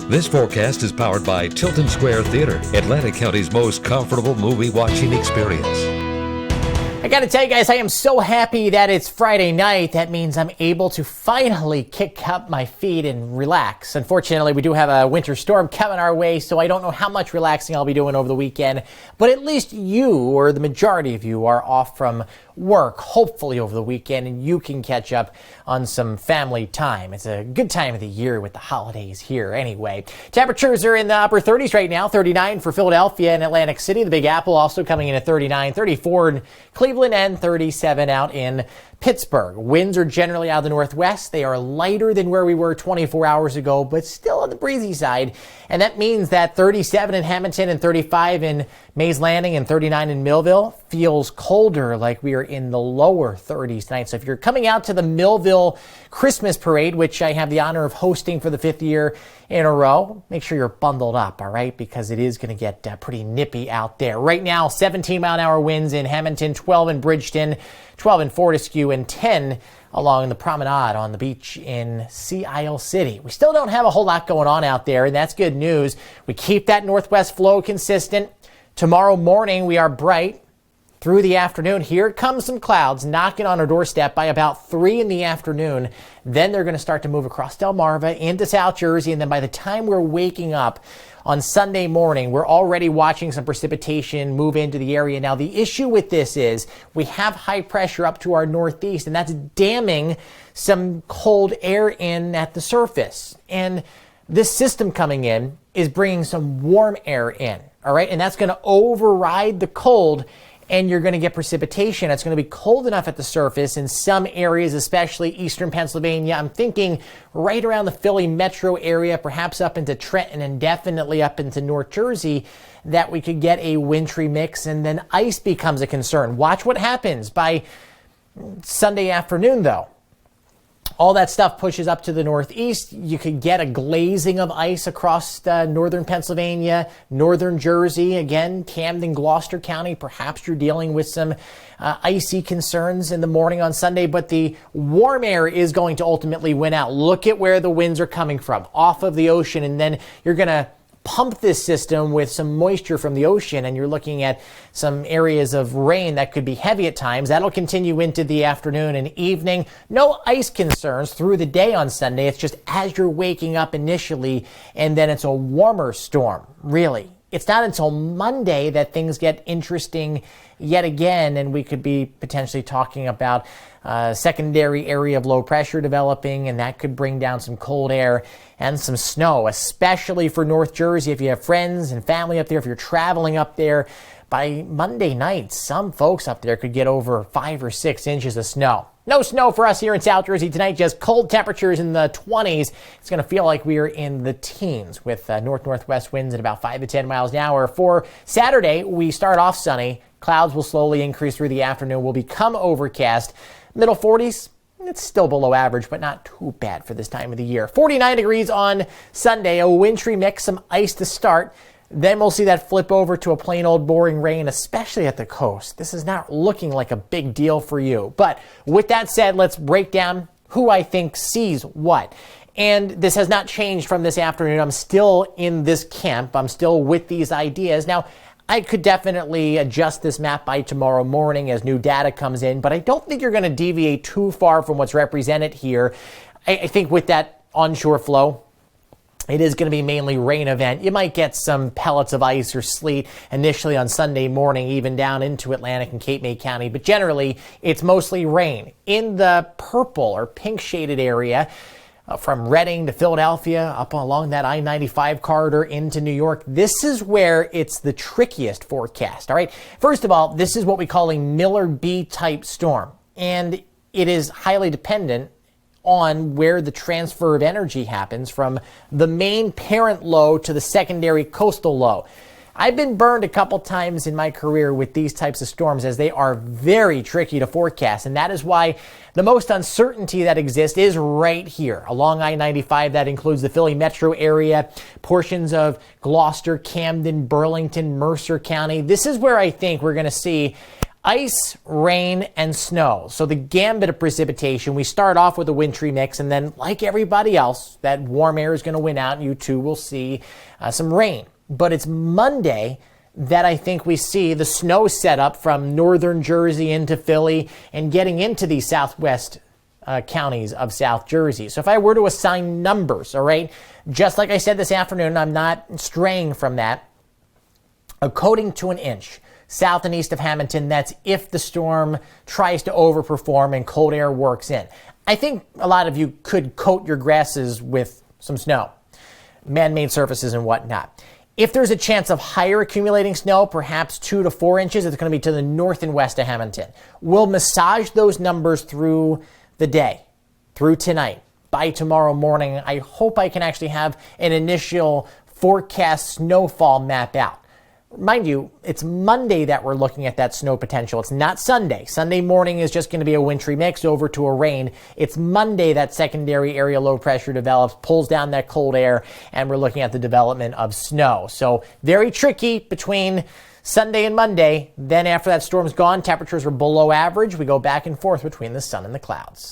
This forecast is powered by Tilton Square Theater, Atlantic County's most comfortable movie watching experience. I gotta tell you guys, I am so happy that it's Friday night. That means I'm able to finally kick up my feet and relax. Unfortunately, we do have a winter storm coming our way, so I don't know how much relaxing I'll be doing over the weekend. But at least you, or the majority of you, are off from work, hopefully over the weekend, and you can catch up on some family time. It's a good time of the year with the holidays here anyway. Temperatures are in the upper 30s right now, 39 for Philadelphia and Atlantic City. The Big Apple also coming in at 39, 34 in Cleveland, and 37 out in Pittsburgh. Winds are generally out of the northwest. They are lighter than where we were 24 hours ago, but still on the breezy side. And that means that 37 in Hamilton and 35 in Mays Landing and 39 in Millville feels colder, like we are in the lower 30s tonight. So if you're coming out to the Millville Christmas parade, which I have the honor of hosting for the 5th year in a row, make sure you're bundled up, all right? Because it is going to get pretty nippy out there. Right now, 17-mile-an-hour winds in Hamilton, 12 in Bridgeton, 12 in Fortescue, and 10 along the promenade on the beach in Sea Isle City. We still don't have a whole lot going on out there, and that's good news. We keep that northwest flow consistent. Tomorrow morning, we are bright. Through the afternoon, here comes some clouds knocking on our doorstep by about 3 in the afternoon. Then they're going to start to move across Delmarva into South Jersey. And then by the time we're waking up on Sunday morning, we're already watching some precipitation move into the area. Now, the issue with this is we have high pressure up to our northeast, and that's damming some cold air in at the surface. And this system coming in is bringing some warm air in. All right. And that's going to override the cold. And you're going to get precipitation. It's going to be cold enough at the surface in some areas, especially eastern Pennsylvania. I'm thinking right around the Philly metro area, perhaps up into Trenton and definitely up into North Jersey, that we could get a wintry mix, and then ice becomes a concern. Watch what happens by Sunday afternoon, though. All that stuff pushes up to the northeast. You could get a glazing of ice across northern Pennsylvania, northern Jersey, again, Camden, Gloucester County. Perhaps you're dealing with some icy concerns in the morning on Sunday, but the warm air is going to ultimately win out. Look at where the winds are coming from, off of the ocean, and then you're going to pump this system with some moisture from the ocean, and you're looking at some areas of rain that could be heavy at times. That'll continue into the afternoon and evening. No ice concerns through the day on Sunday. It's just as you're waking up initially, and then it's a warmer storm, really. It's not until Monday that things get interesting yet again, and we could be potentially talking about a secondary area of low pressure developing, and that could bring down some cold air and some snow, especially for North Jersey. If you have friends and family up there, if you're traveling up there, by Monday night, some folks up there could get over 5 or 6 inches of snow. No snow for us here in South Jersey tonight, just cold temperatures in the 20s. It's going to feel like we are in the teens with north-northwest winds at about 5 to 10 miles an hour. For Saturday, we start off sunny. Clouds will slowly increase through the afternoon, will become overcast. Middle 40s, it's still below average, but not too bad for this time of the year. 49 degrees on Sunday, a wintry mix, some ice to start. Then we'll see that flip over to a plain old boring rain, especially at the coast. This is not looking like a big deal for you. But with that said, let's break down who I think sees what. And this has not changed from this afternoon. I'm still in this camp. I'm still with these ideas. Now, I could definitely adjust this map by tomorrow morning as new data comes in, but I don't think you're going to deviate too far from what's represented here. I think with that onshore flow, it is going to be mainly rain event. You might get some pellets of ice or sleet initially on Sunday morning, even down into Atlantic and Cape May County, but generally it's mostly rain. In the purple or pink shaded area, from Reading to Philadelphia, up along that I-95 corridor into New York, this is where it's the trickiest forecast, all right? First of all, this is what we call a Miller B type storm, and it is highly dependent on where the transfer of energy happens from the main parent low to the secondary coastal low. I've been burned a couple times in my career with these types of storms, as they are very tricky to forecast. And that is why the most uncertainty that exists is right here along I-95. That includes the Philly metro area, portions of Gloucester, Camden, Burlington, Mercer County. This is where I think we're going to see Ice, rain, and snow. So the gambit of precipitation, we start off with a wintry mix, and then like everybody else, that warm air is going to win out, and you too will see some rain. But it's Monday that I think we see the snow set up from northern Jersey into Philly and getting into these southwest counties of South Jersey. So if I were to assign numbers, all right, just like I said this afternoon, I'm not straying from that, a coating to an inch south and east of Hamilton. That's if the storm tries to overperform and cold air works in. I think a lot of you could coat your grasses with some snow, man-made surfaces and whatnot. If there's a chance of higher accumulating snow, perhaps 2 to 4 inches, it's going to be to the north and west of Hamilton. We'll massage those numbers through the day, through tonight. By tomorrow morning, I hope I can actually have an initial forecast snowfall map out. Mind you, it's Monday that we're looking at that snow potential. It's not Sunday. Sunday morning is just going to be a wintry mix over to a rain. It's Monday that secondary area low pressure develops, pulls down that cold air, and we're looking at the development of snow. So very tricky between Sunday and Monday. Then after that storm's gone, temperatures are below average. We go back and forth between the sun and the clouds.